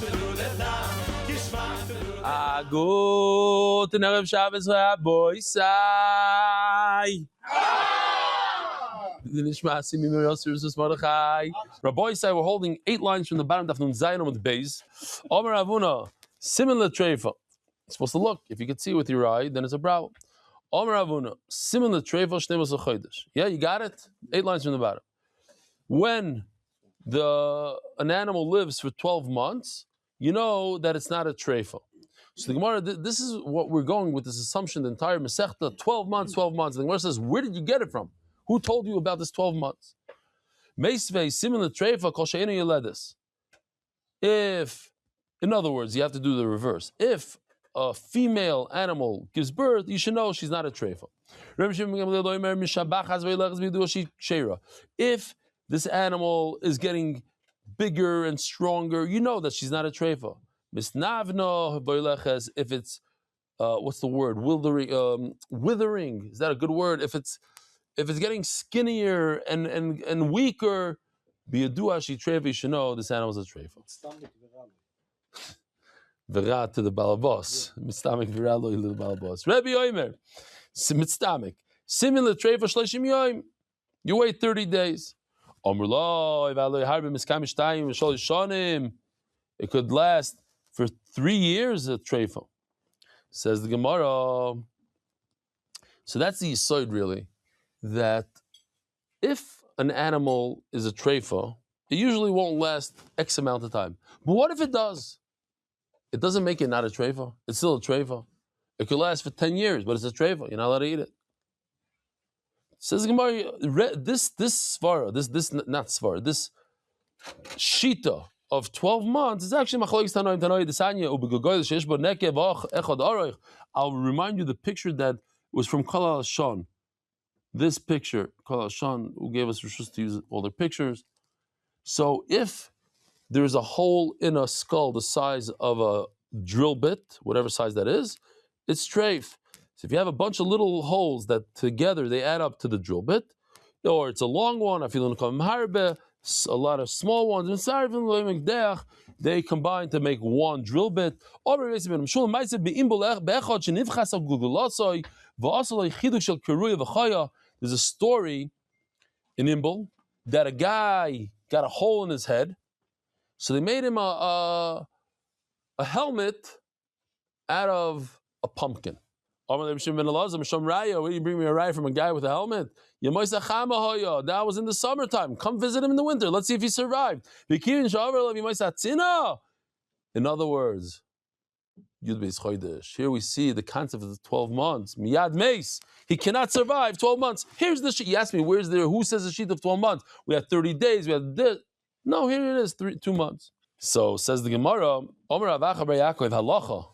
Good Erev Shabbos, Rabbi Isai. Rabbi Isai, we're holding 8 lines from the bottom of Nun Zayin with Beis. Omer Avuna, similar treifa. It's supposed to look. If you can see with your eye, then it's a problem. Omer Avuna, similar treifa, shnei chodesh. Yeah, you got it. 8 lines from the bottom. When an animal lives for 12 months, you know that it's not a treifa. So the Gemara, this is what we're going with, this assumption, the entire Masechta, 12 months, 12 months. The Gemara says, where did you get it from? Who told you about this 12 months? Meisvei, similar treifa, kol she'enu yeledis. If, in other words, you have to do the reverse. If a female animal gives birth, you should know she's not a treifa. If this animal is getting bigger and stronger, you know that she's not a treifa. If it's what's the word? Withering. Is that a good word? If it's getting skinnier and weaker, biyadua she treifa, you should know this animal is a treifa. Vera to the balabos. Mitztamik vera lo to the balabos. Rabbi Omer, mitztamik. Similar treifa shleishim yoyim. You wait 30 days. It could last for 3 years a treifa, says the Gemara. So that's the yesod really, that if an animal is a treifa, it usually won't last X amount of time. But what if it does? It doesn't make it not a treifa. It's still a treifa. It could last for 10 years, but it's a treifa. You're not allowed to eat it. Says the Gemara, this shita of 12 months is actually machlokes tanoim desanya ubegogoy sheyesh bo nekev echad aroich. I'll remind you the picture that was from Kol Shon. This picture, Kol Shon, who gave us rishus to use all their pictures. So if there's a hole in a skull the size of a drill bit, whatever size that is, it's treif. So if you have a bunch of little holes that together they add up to the drill bit, or it's a long one, I feel a lot of small ones, they combine to make one drill bit. There's a story in Imbol that a guy got a hole in his head, so they made him a helmet out of a pumpkin. Where do you bring me a raya from a guy with a helmet? That was in the summertime. Come visit him in the winter. Let's see if he survived. In other words, here we see the concept of the 12 months. Miyad meis. He cannot survive 12 months. Here's the sheet. You asked me, who says the sheet of 12 months? We have 30 days. We have this. No, here it is, 2 months. So says the Gemara, halacha.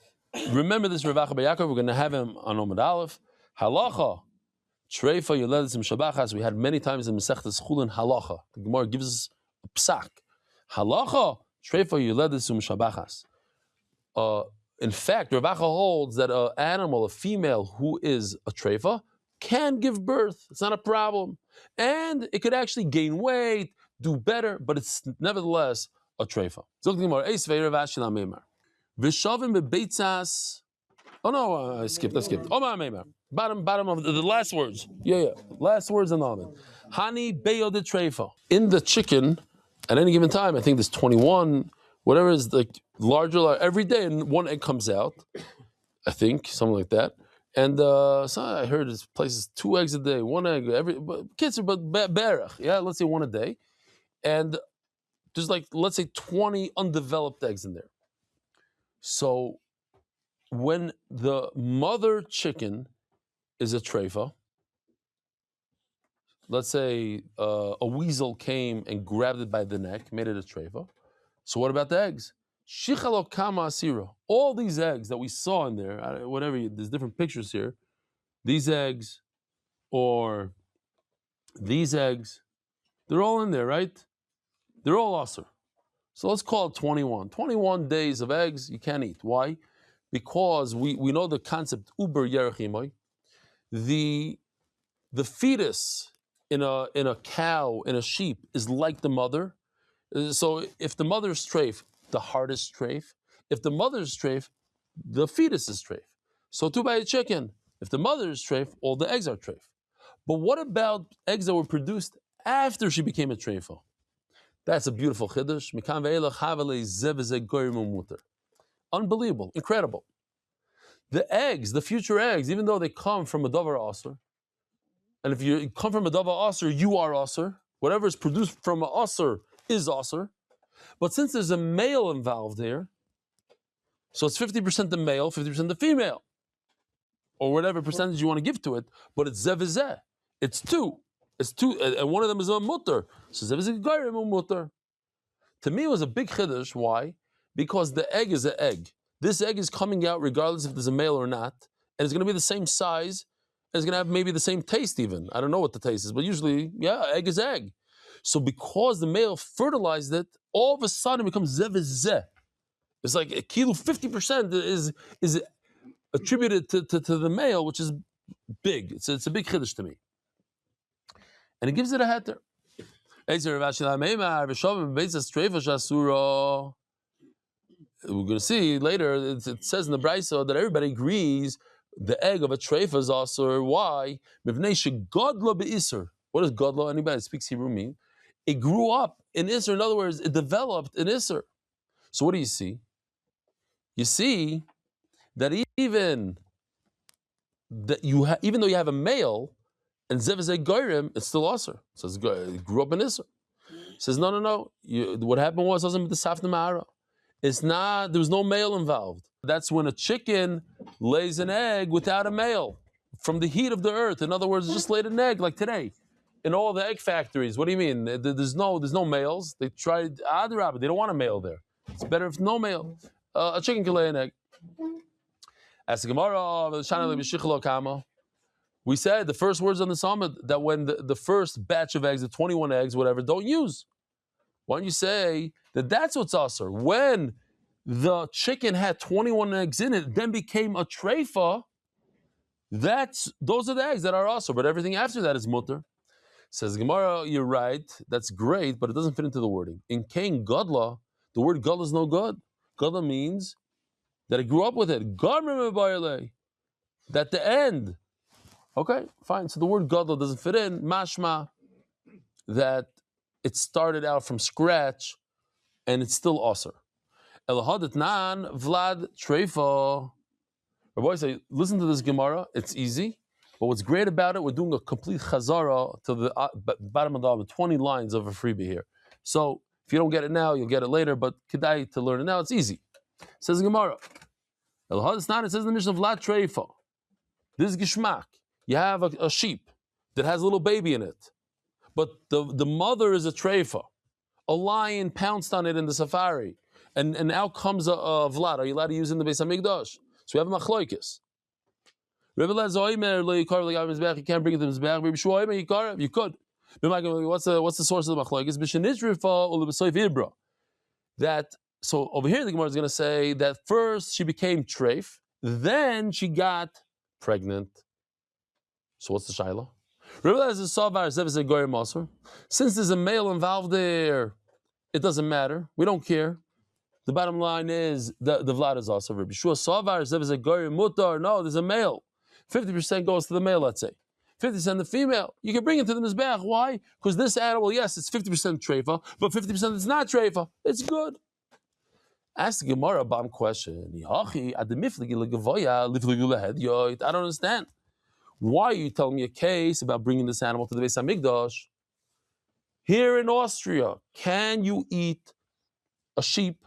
Remember this Rav Acha bar Yaakov, we're going to have him on Omid Aleph. Halacha. Treifa Yoledes Shabachas. We had many times in Masechtas Chullin halacha. The Gemara gives us a psak. Halacha. Treifa Yoledes Shabachas. In fact, Rav Acha holds that an animal, a female who is a treifa, can give birth. It's not a problem. And it could actually gain weight, do better, but it's nevertheless a treifa. So the Gemara, Eisvei Rav Ashi Lamemar. Vishavim bebeitzas. Oh no, I skipped. Bottom of the last words. Yeah. Last words in the oven. Hani beyo de treifa. In the chicken, at any given time, I think there's 21, whatever is like larger every day, and one egg comes out. I think something like that. And so I heard this place is 2 eggs a day, 1 egg kids, but berach. Yeah, let's say 1 a day, and there's like let's say 20 undeveloped eggs in there. So when the mother chicken is a treifa, let's say a weasel came and grabbed it by the neck, made it a treifa. So what about the eggs? Shichalo kama asira. All these eggs that we saw in there, there's different pictures here. These eggs or these eggs, they're all in there, right? They're all asr. So let's call it 21. 21 days of eggs you can't eat. Why? Because we know the concept uber yerachimoy. The fetus in a cow, in a sheep, is like the mother. So if the mother's treif, the heart is treif. If the mother is treif, the fetus is treif. So too by a chicken. If the mother is treif, all the eggs are treif. But what about eggs that were produced after she became a treifa? That's a beautiful chiddush. Unbelievable, incredible. The eggs, the future eggs, even though they come from a davar aser, and if you come from a davar aser, you are aser. Whatever is produced from a aser is aser. But since there's a male involved here, so it's 50% the male, 50% the female, or whatever percentage you want to give to it. But it's zeh. It's two. It's two, and one of them is a mutter. So zeh v'zeh gairim mutter. To me, it was a big chiddush. Why? Because the egg is an egg. This egg is coming out regardless if there's a male or not, and it's going to be the same size, and it's going to have maybe the same taste even. I don't know what the taste is, but usually, yeah, egg is egg. So because the male fertilized it, all of a sudden it becomes zeh v'zeh. It's like a kilo, 50% is attributed to the male, which is big. It's a big chiddush to me. And it gives it a heter. We're going to see later, it says in the Brisa that everybody agrees the egg of a treifa is asur. Why? What does godlo, anybody that speaks Hebrew, mean? It grew up in Isser. In other words, it developed in Isser. So what do you see? You see that even though you have a male and zev is a goyim, it's still asur. It says it grew up in Isser. It says no. What happened was the safna ma'ara. It's not. There was no male involved. That's when a chicken lays an egg without a male from the heat of the earth. In other words, it just laid an egg like today. In all the egg factories, what do you mean? There's no males. They tried Adirabah. They don't want a male there. It's better if no male. A chicken can lay an egg. As the Gemara, we said the first words on the summit that when the first batch of eggs, the 21 eggs, whatever, don't use. Why don't you say that that's what's asur? When the chicken had 21 eggs in it, then became a treifa, those are the eggs that are asur, but everything after that is mutter. Says Gemara, you're right, that's great, but it doesn't fit into the wording. In Cain Gadla, the word Gadla is no good. Gadla means that it grew up with it. That the end. Okay, fine. So the word Gadla doesn't fit in. Mashma, that it started out from scratch and it's still asur. Elahadit nan vlad treifa. Rabbi say, listen to this Gemara. It's easy, but what's great about it, we're doing a complete Chazarah to the bottom of the 20 lines of a freebie here. So if you don't get it now, you'll get it later. But kedai to learn it now. It's easy. It says Gemara. Elahadit nan. It says in the Mishnah vlad treifa. This is gishmak. You have a sheep that has a little baby in it, but the mother is a treifa. A lion pounced on it in the safari, and out comes a vlad. Are you allowed to use it in the Beis Hamikdash? So we have a machlokes. Rebbe Lezer you can't bring it to the mizbech. Rebbe Shua you could. What's the source of the machlokes? That so over here the Gemara is going to say that first she became treif, then she got pregnant. So what's the shaila? Since there's a male involved there, it doesn't matter. We don't care. The bottom line is the vlad is also Rabbi Shua Savar zev a goyim mutar. No, there's a male. 50% goes to the male. Let's say 50% the female. You can bring it to the mizbeach. Why? Because this animal, yes, it's 50% treifa, but 50% is not treifa. It's good. Ask the Gemara a bomb question. I don't understand. Why are you telling me a case about bringing this animal to the Beis Hamikdash? Here in Austria, can you eat a sheep,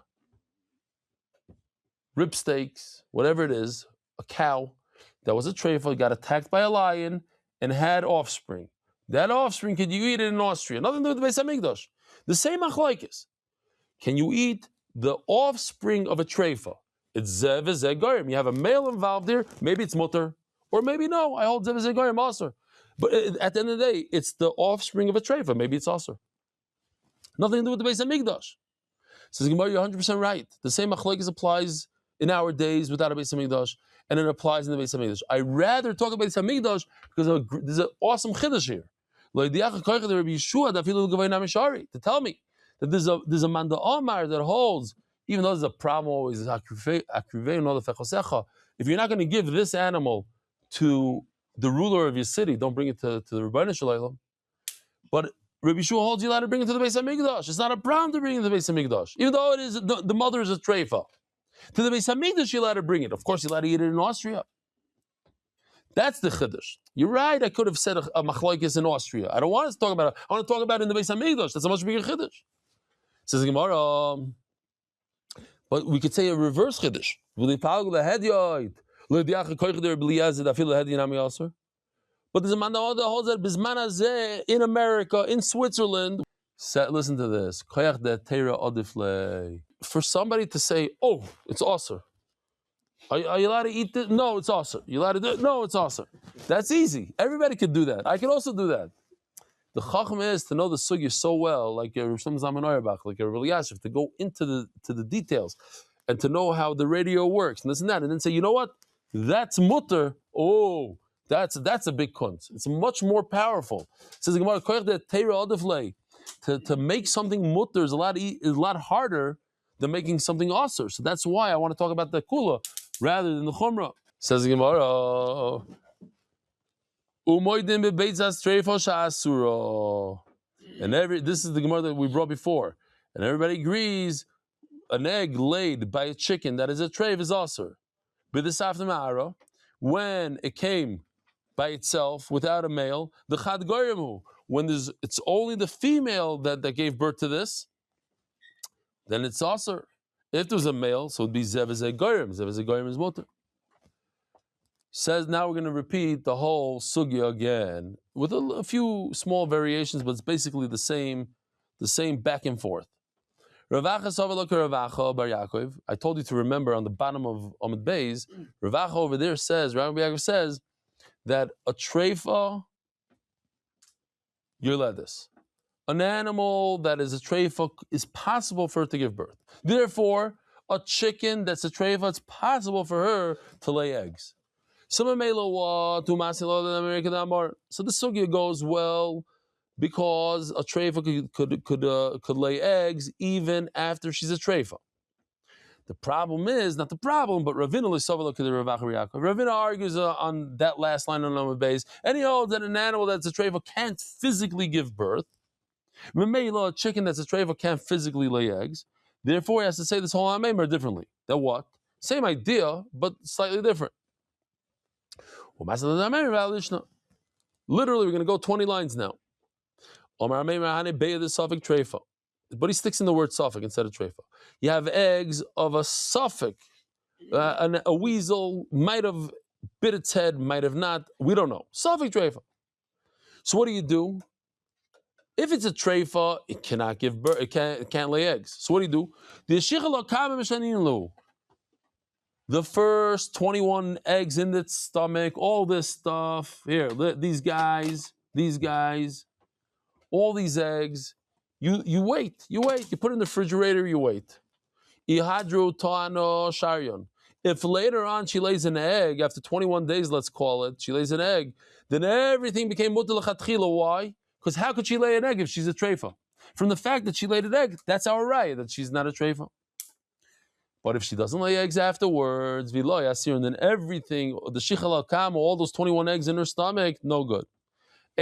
rib steaks, whatever it is, a cow that was a treifa, got attacked by a lion, and had offspring? That offspring, can you eat it in Austria? Nothing to do with the Beis Hamikdash. The same machlokes. Can you eat the offspring of a treifa? It's zev v'zeh goyim. You have a male involved there, maybe it's mutter. Or maybe no, I hold zev v'zeh goyim asur. But at the end of the day, it's the offspring of a treifa. Maybe it's asur. Nothing to do with the Beis Hamikdash. Says Gemara, you're 100% right. The same machlokes applies in our days without a Beis Hamikdash, and it applies in the Beis Hamikdash. I rather talk about Beis Hamikdash because there's an awesome chiddush here. To tell me that there's a Manda Omar that holds even though there's a problem always, if you're not going to give this animal to the ruler of your city, don't bring it to the Rebbeinu Shalom. But Rabbi Shua holds you allowed to bring it to the Beis HaMikdash. It's not a problem to bring it to the Beis HaMikdash, even though it is the mother is a treifa. To the Beis HaMikdash, you're allowed to bring it. Of course, you're allowed to eat it in Austria. That's the chiddush. You're right. I could have said a machlokes in Austria. I don't want to talk about it. I want to talk about it in the Beis HaMikdash. That's a much bigger chiddush. Says the Gemara. But we could say a reverse chiddush. But there's a man that holds that bisman hazeh in America, in Switzerland. Listen to this. For somebody to say, "Oh, it's awesome. Are you allowed to eat this? No, it's awesome. You allowed to do it? No, it's awesome." That's easy. Everybody could do that. I can also do that. The chacham is to know the sugya so well, like a Rosh Zaman Auerbach, like a Rabbi Yashiv, to go into the details and to know how the radio works and this and that, and then say, you know what? That's mutter. Oh, that's a big kunz. It's much more powerful. It says the Gemara, to make something mutter is a lot harder than making something aser. So that's why I want to talk about the kula rather than the chumrah. Says the Gemara, and this is the Gemara that we brought before, and everybody agrees an egg laid by a chicken that is a treif is aser. But this after ma'ara, when it came by itself without a male, the chad goyemu, when it's only the female that gave birth to this, then it's aser. If there's a male, so it'd be zevazeh goyim. Zevazeh goyim is mutter. Says now we're going to repeat the whole sugya again with a few small variations, but it's basically the same back and forth. Ravacha Savalok Ravacha Bar Yaakov. I told you to remember on the bottom of Amud Beis, Ravacha over there says, Rabbi Yaakov says that a treifa, you're led this. An animal that is a treifa is possible for her to give birth. Therefore, a chicken that's a treifa, it's possible for her to lay eggs. So the sugya goes well because a treifa could lay eggs even after she's a treifa. The problem is not the problem, but Ravina argues on that last line on Amud Beis, and he holds that an animal that's a treifa can't physically give birth. A chicken that's a treifa can't physically lay eggs. Therefore, he has to say this whole amemar differently. Then what? Same idea, but slightly different. Literally, we're going to go 20 lines now. But he sticks in the word suffix instead of treifa. You have eggs of a suffix. A weasel might have bit its head, might have not. We don't know. Suffix treifa. So what do? If it's a treifa, it cannot give birth. It can't lay eggs. So what do? The first 21 eggs in its stomach, all this stuff here. These guys, all these eggs. You wait. You put it in the refrigerator. You wait. Ihadru ta'ano sharion. If later on she lays an egg, after 21 days, let's call it, she lays an egg, then everything became mutar l'chatchila. Why? Because how could she lay an egg if she's a treifa? From the fact that she laid an egg, that's our raya, that she's not a treifa. But if she doesn't lay eggs afterwards, v'lo yasir, and then everything, the shichal al-kam, all those 21 eggs in her stomach, no good.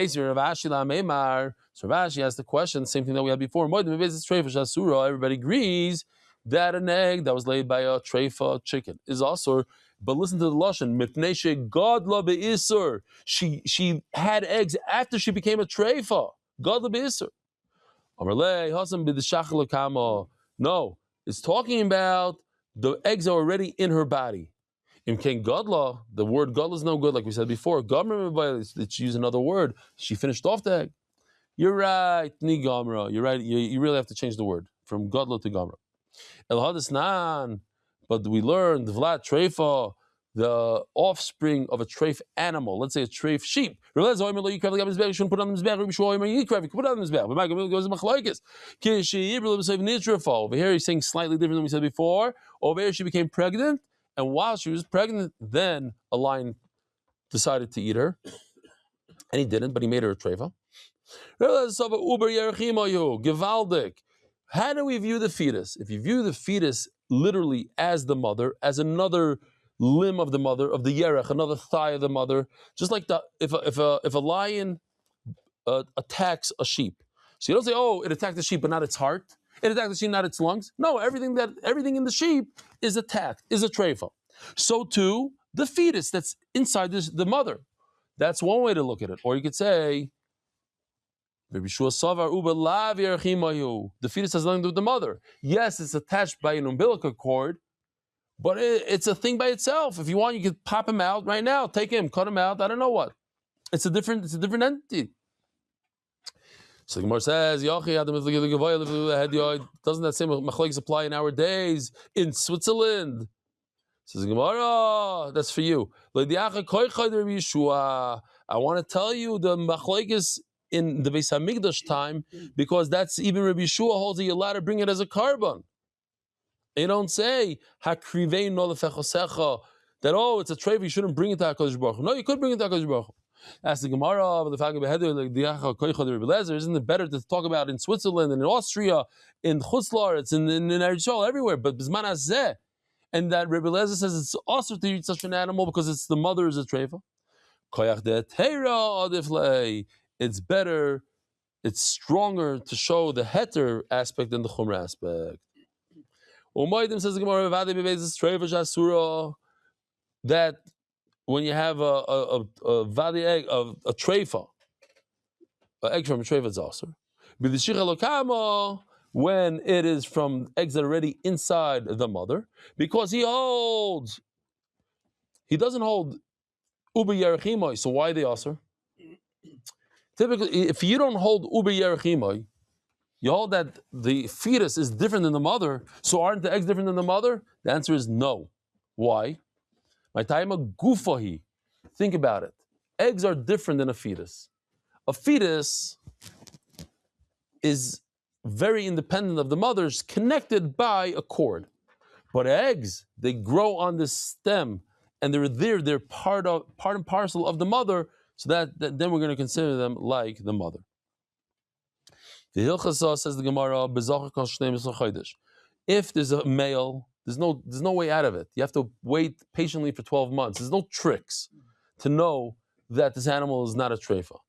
So Rav Ashi asked the question, same thing that we had before. Everybody agrees that an egg that was laid by a treifa chicken is also. But listen to the lashon, mipnei gadla be'isur. She had eggs after she became a treifa. Gadla be'isur. Amarlei hasam b'deshachal al-kam. No, it's talking about the eggs are already in her body. In Ken Gadla, the word Gadla is no good, like we said before. Gamra, let's use another word. She finished off the egg. You're right, Ni Gamra. You're right. You really have to change the word from Gadla to Gamra. El Hadisnan, but we learned Vlad Treifa, the offspring of a treif animal. Let's say a treif sheep. You shouldn't put on the mizbech. You can put it on the mizbech. Over here, he's saying slightly different than we said before. Over here, she became pregnant, and while she was pregnant, then a lion decided to eat her, and he didn't, but he made her a treifa. Gewaldig. How do we view the fetus? If you view the fetus literally as the mother, as another limb of the mother, of the yerech, another thigh of the mother. Just like if a lion attacks a sheep, so you don't say, oh, it attacked the sheep, but not its heart. It attacked the sheep, not its lungs. No, everything in the sheep is attacked, is a treifa. So too, the fetus that's inside the mother. That's one way to look at it. Or you could say, the fetus has nothing to do with the mother. Yes, it's attached by an umbilical cord, but it's a thing by itself. If you want, you could pop him out right now, take him, cut him out. I don't know what. It's a different entity. So the Gemara says, doesn't that same machlokes apply in our days in Switzerland? Says the Gemara, that's for you. I want to tell you the machlokes in the Beis Hamikdash time, because that's even Rabbi Yeshua holds that you're allowed to bring it as a carbon. You don't say hakrivein no lefechosecha that it's a treifa, you shouldn't bring it to HaKadosh Baruch Hu. No, you could bring it to HaKadosh Baruch Hu. Ask the Gemara, isn't it better to talk about in Switzerland and in Austria, in Chutz La'aretz, in Eretz Yisrael, everywhere? But Bisman Hazeh, and that Rebbe Lezer says it's also to eat such an animal because it's the mother is a treifa. It's better, it's stronger to show the heter aspect than the chumra aspect. Umaydim says the Gemara, that when you have a vadi egg of a treifa, an egg from a treifa is also. When it is from eggs that are already inside the mother, because he doesn't hold uber yerachimoi, so why are they also? Typically, if you don't hold uber yerachimoi, you hold that the fetus is different than the mother, so aren't the eggs different than the mother? The answer is no. Why? My time a gufahi. Think about it. Eggs are different than a fetus. A fetus is very independent of the mother's, connected by a cord. But eggs, they grow on the stem, and they're part and parcel of the mother, so that then we're going to consider them like the mother. The Hilchasa says the Gemara, if there's a male, there's no way out of it. You have to wait patiently for 12 months. There's no tricks to know that this animal is not a treifa.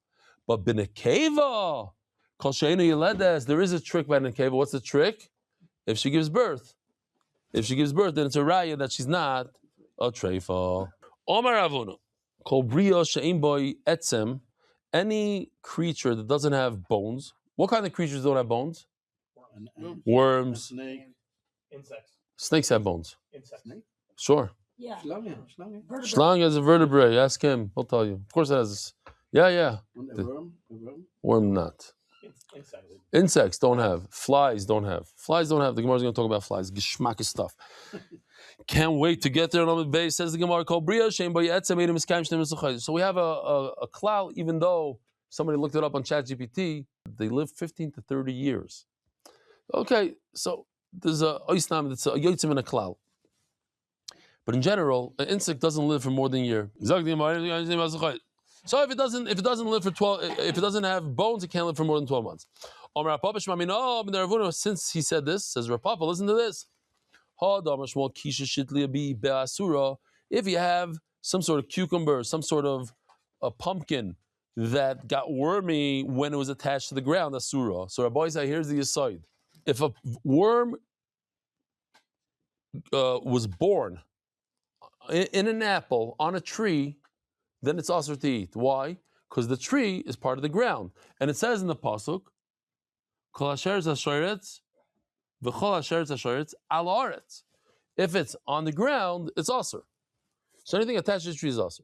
But b'nekeva, kol she'einu yeledes, there is a trick by nekeva. What's the trick? If she gives birth. If she gives birth, then it's a raya that she's not a treifa. Omar Avuna, kol bria she'ein boi etzem, any creature that doesn't have bones. What kind of creatures don't have bones? Worms. Snake. Insects. Snakes have bones. Insects. Sure. Yeah. Schlange is a vertebrae. Ask him. He'll tell you. Of course it has. Yeah. A worm? Worm not. Insects. Insects don't have. Flies don't have. The Gemara is going to talk about flies. Geschmack stuff. Can't wait to get there on the base. Says the Gemara, so we have a klal, even though somebody looked it up on ChatGPT, they live 15 to 30 years. Okay, so there's a oisnam that's a yotzim and a klal. But in general, an insect doesn't live for more than a year. So if it doesn't live for 12, if it doesn't have bones, it can't live for more than 12 months. Since he said this, says Rav Papa, listen to this. If you have some sort of cucumber, some sort of a pumpkin that got wormy when it was attached to the ground, asura. So Rabbi said, here's the aside. If a worm was born in an apple on a tree, then it's asur to eat. Why? Because the tree is part of the ground. And it says in the pasuk, Kol asher zashoretz, v'chol asher zashoretz al haaretz. If it's on the ground, it's asur. So anything attached to the tree is asur.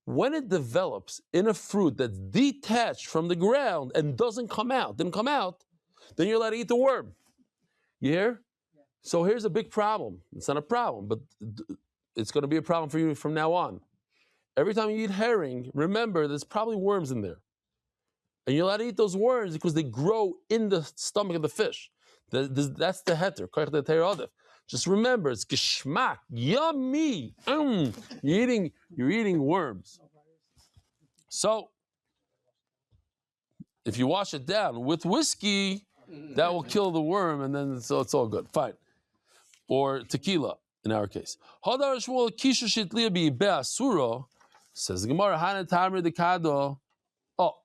When it develops in a fruit that's detached from the ground and didn't come out, then you're allowed to eat the worm. You hear? Yeah. So here's a big problem. It's not a problem, but it's going to be a problem for you from now on. Every time you eat herring, remember there's probably worms in there. And you're allowed to eat those worms because they grow in the stomach of the fish. That's the heter. Just remember, it's geschmack, yummy. You're eating worms. So, if you wash it down with whiskey, that will kill the worm, and then so it's all good. Fine. or tequila in our case. Hadar Shmuel Kisha Shitlia be Be'asura, says the Gemara, Hana Tamir de Kado. Oh,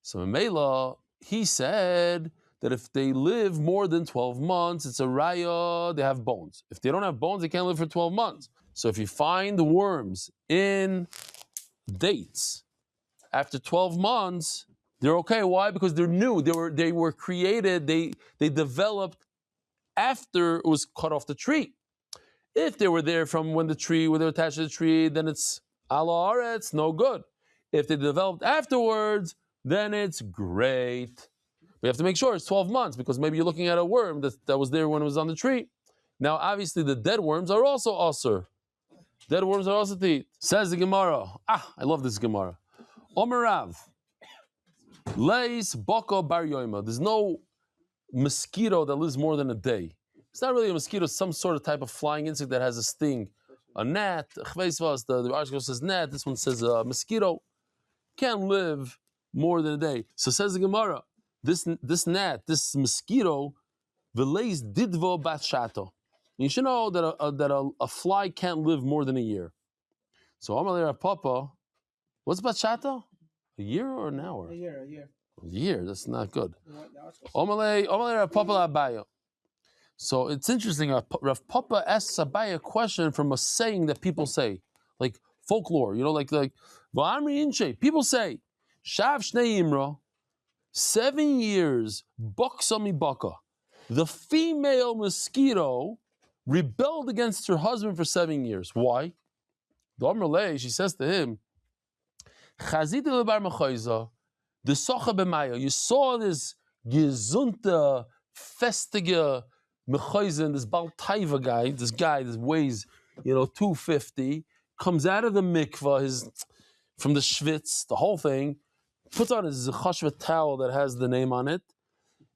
so Mela, he said that if they live more than 12 months, it's a raya, they have bones. If they don't have bones, they can't live for 12 months. So if you find worms in dates after 12 months, they're okay. Why? Because they're new. They were created, they developed after it was cut off the tree. If they were there from when they were attached to the tree, then it's ala aretz, no good. If they developed afterwards, then it's great. We have to make sure it's 12 months because maybe you're looking at a worm that was there when it was on the tree. Now, obviously, the dead worms are also asur. Dead worms are also to eat. Says the Gemara. I love this Gemara. Omer Rav. Leis baka bar yoima. There's no mosquito that lives more than a day. It's not really a mosquito, it's some sort of type of flying insect that has a sting. A gnat, the article says gnat, this one says mosquito. Can't live more than a day. So says the Gemara, this gnat, this mosquito, v'leis didvo bat shato. You should know that a fly can't live more than a year. So Amalei Papa, what's bat shato? A year or an hour? A year. A year, that's not good. Amalei Papa Abaya. So it's interesting. Rav Papa asks Abai a question from a saying that people say, like folklore. Like V'amri Inche. People say, Shav Shnei Imra, 7 years, Baksami Baka. The female mosquito rebelled against her husband for 7 years. Why? The Amrlei, she says to him, Chazita lebar mechayza, the socha b'maya. You saw this gesunte, festige mechayzen, this Baal Taiva guy, this weighs, 250, comes out of the mikvah, from the shvitz, the whole thing, puts on his chashva towel that has the name on it,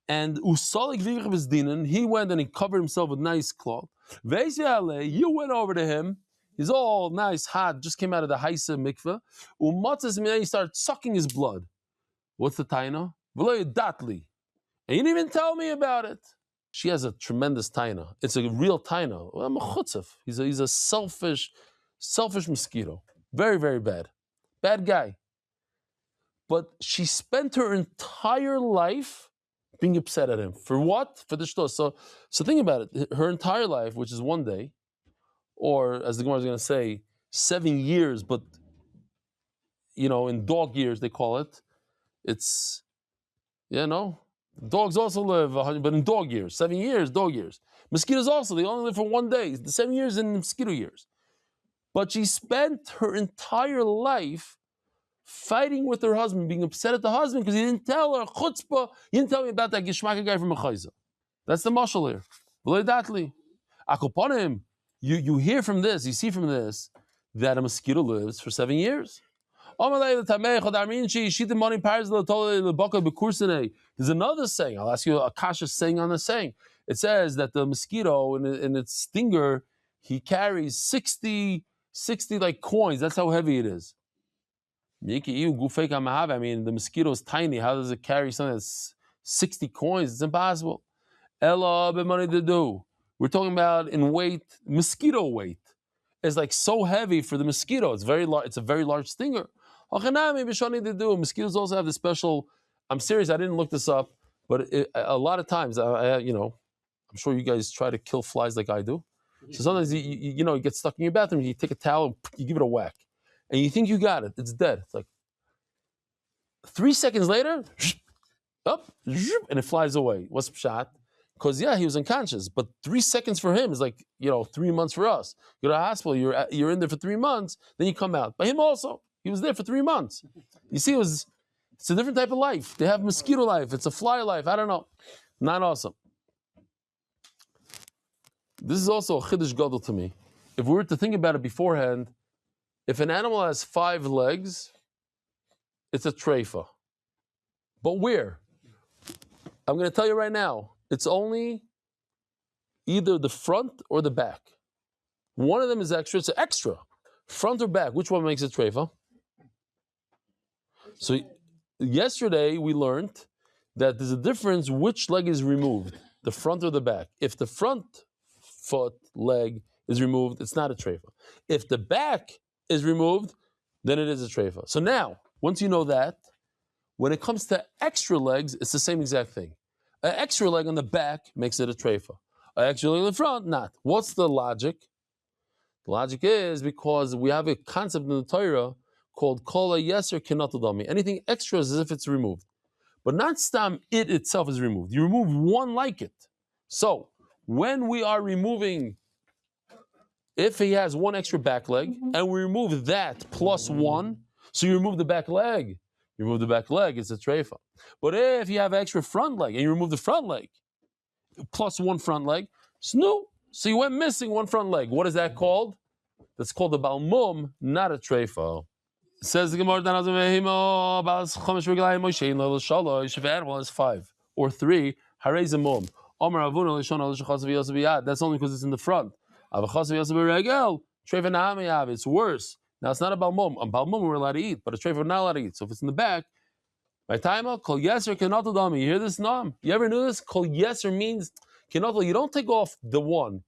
and usalik vivich b'zdinen, he went and he covered himself with nice cloth. Ve'yale, you went over to him, he's all nice, hot, just came out of the haisa mikvah, umatzes minay, he started sucking his blood. What's the taina? V'lo datli. And you didn't even tell me about it. She has a tremendous taina. It's a real taina. I'm a chutzef. He's a selfish mosquito. Very, very bad. Bad guy. But she spent her entire life being upset at him. For what? For the shtos. So think about it. Her entire life, which is 1 day, or as the Gemara is going to say, 7 years, but in dog years they call it. It's, dogs also live 100, but in dog years, 7 years, dog years. Mosquitoes also, they only live for 1 day. The 7 years in mosquito years. But she spent her entire life fighting with her husband, being upset at the husband because he didn't tell her, chutzpah, he didn't tell me about that gishmaka guy from Mechayza. That's the mashal here. V'leidatli. Akoponim, you hear from this, you see from this, that a mosquito lives for 7 years. There's another saying, I'll ask you a kasha saying on the saying. It says that the mosquito in its stinger, he carries 60 like coins. That's how heavy it is. I mean, the mosquito is tiny. How does it carry something that's 60 coins? It's impossible. Ella b'money to do. We're talking about in weight, mosquito weight. It's like so heavy for the mosquito. It's very large. It's a very large stinger. Mosquitoes also have the special. I'm serious. I didn't look this up, but a lot of times, I'm sure you guys try to kill flies like I do. So sometimes you get stuck in your bathroom. You take a towel, you give it a whack, and you think you got it. It's dead. It's like 3 seconds later, up, and it flies away. What's pshat? Because he was unconscious. But 3 seconds for him is like 3 months for us. You go to the hospital. You're in there for 3 months. Then you come out. But him also, he was there for 3 months. You see, it's a different type of life. They have mosquito life. It's a fly life. I don't know. Not awesome. This is also a chiddush gadol to me. If we were to think about it beforehand, if an animal has 5 legs, it's a treifa. But where? I'm going to tell you right now. It's only either the front or the back. One of them is extra. It's an extra. Front or back. Which one makes it treifa? So yesterday we learned that there's a difference which leg is removed, the front or the back. If the front foot, leg is removed, it's not a treifa. If the back is removed, then it is a treifa. So now, once you know that, when it comes to extra legs, it's the same exact thing. An extra leg on the back makes it a treifa. An extra leg in the front, not. What's the logic? The logic is because we have a concept in the Torah called kol yeser kenatodami. Anything extra is as if it's removed. But not stam, it itself is removed. You remove one like it. So, when we are removing, if he has one extra back leg, and we remove that plus one, so you remove the back leg. You remove the back leg, it's a treifa. But if you have extra front leg, and you remove the front leg, plus one front leg, so you went missing one front leg. What is that called? That's called a balmum, not a treifa. Says the Gemara, if an animal is 5 or 3, that's only because it's in the front. It's worse. Now it's not a balmum. A balmum we're allowed to eat, but a treifa we're not allowed to eat. So if it's in the back, by time kol yeser kenatodami. You hear this nam? You ever knew this? Kol yeser means kenatod. You don't take off the one.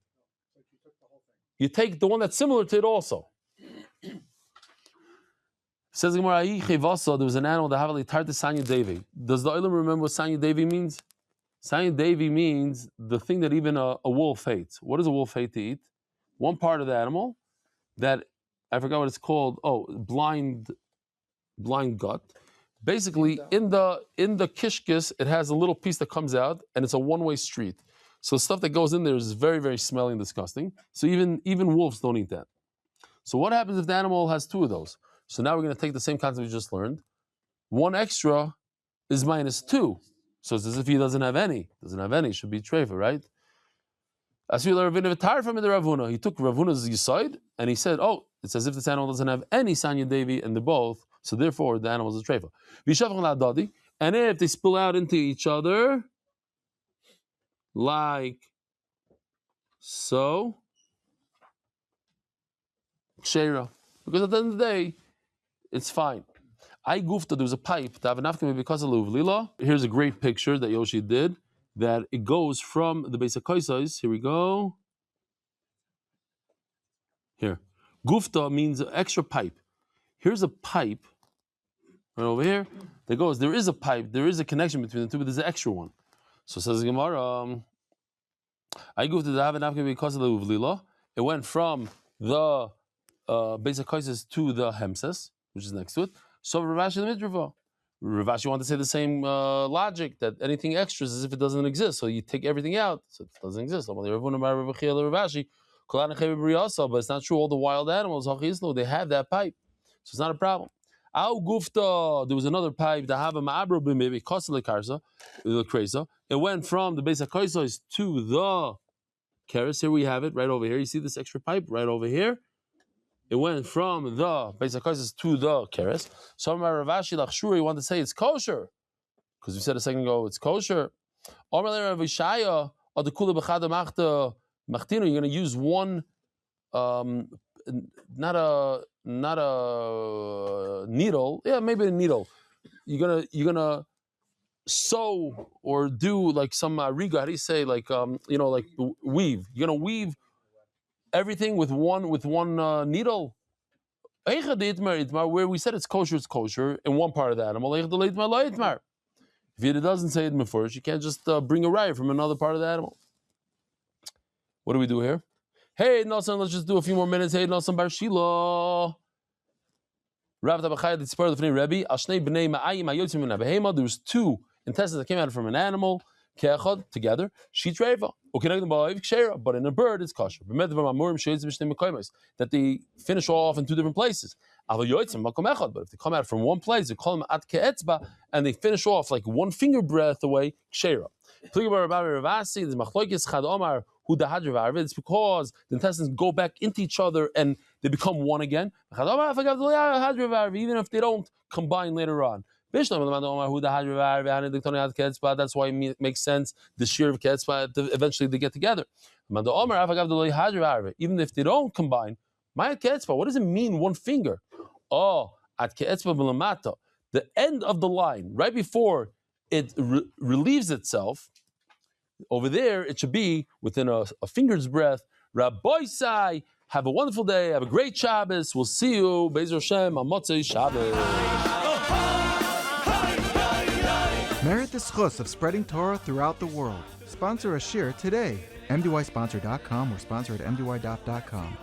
You take the one that's similar to it also. Says the Gemara, there was an animal that havali tarta Sanya Devi. Does the Olam remember what Sanya Devi means? Sanya Devi means the thing that even a wolf hates. What does a wolf hate to eat? One part of the animal that I forgot what it's called. Oh, blind gut. Basically, in the kishkis, it has a little piece that comes out, and it's a one-way street. So stuff that goes in there is very, very smelly and disgusting. So even wolves don't eat that. So what happens if the animal has 2 of those? So now we're going to take the same concept we just learned. 1 extra is -2. So it's as if he doesn't have any. Doesn't have any. Should be treifa, right? He took Ravuna's side and he said, oh, it's as if this animal doesn't have any Sanya Devi and they're both, so therefore the animal is a treifa. And if they spill out into each other, like so, Kshera. Because at the end of the day, it's fine. I goofed that there was a pipe to have an afkami because of Lila. Here's a great picture that Yoshi did, that it goes from the base of Kaisais. Here we go. Here. Gufta means extra pipe. Here's a pipe right over here that goes. There is a pipe, there is a connection between the two, but there's an extra one. So says the Gemara, I goofed to have an afkami because of Lila. It went from the basic kaisis to the hemses, which is next to it. So Ravashi the Midrava. Ravashi wanted to say the same logic, that anything extra is as if it doesn't exist. So you take everything out, so it doesn't exist. But it's not true. All the wild animals, they have that pipe. So it's not a problem. Au gufta, there was another pipe that have a ma'abro b'mevi kosele karsa, the kresa. It went from the basic kaisis to the keres. Here we have it, right over here. You see this extra pipe right over here? It went from the basic kaisis to the keres. So Ravashi Lachshuri wanted to say it's kosher, because we said a second ago it's kosher. You're going to use one, not a needle. Yeah, maybe a needle. You're gonna sew or do like some riga. How do you say, like like weave? You're gonna weave everything with one needle. Where we said it's kosher in one part of the animal. If it doesn't say it before, you can't just bring a raya from another part of the animal. What do we do here? Hey, Nosan, let's just do a few more minutes. Hey, Nosan Bar Shilo. There was 2 intestines that came out from an animal together. But in a bird, it's kosher. That they finish off in 2 different places. But if they come out from one place, they call them at ke'etzba, and they finish off like 1 finger breadth away. Kshera. It's because the intestines go back into each other and they become one again. Even if they don't combine later on. That's why it makes sense the shear of ketzba eventually they get together. Even if they don't combine, what does it mean 1 finger? Oh, at ketzba, the end of the line, right before it relieves itself, Over there, it should be within a finger's breadth. Rabbi Sai, have a wonderful day. Have a great Shabbos. We'll see you, Be'ez Hashem, on Motzei Shabbos. Merit the schus of spreading Torah throughout the world. Sponsor a shir today. MDYsponsor.com or sponsor at MDY.com.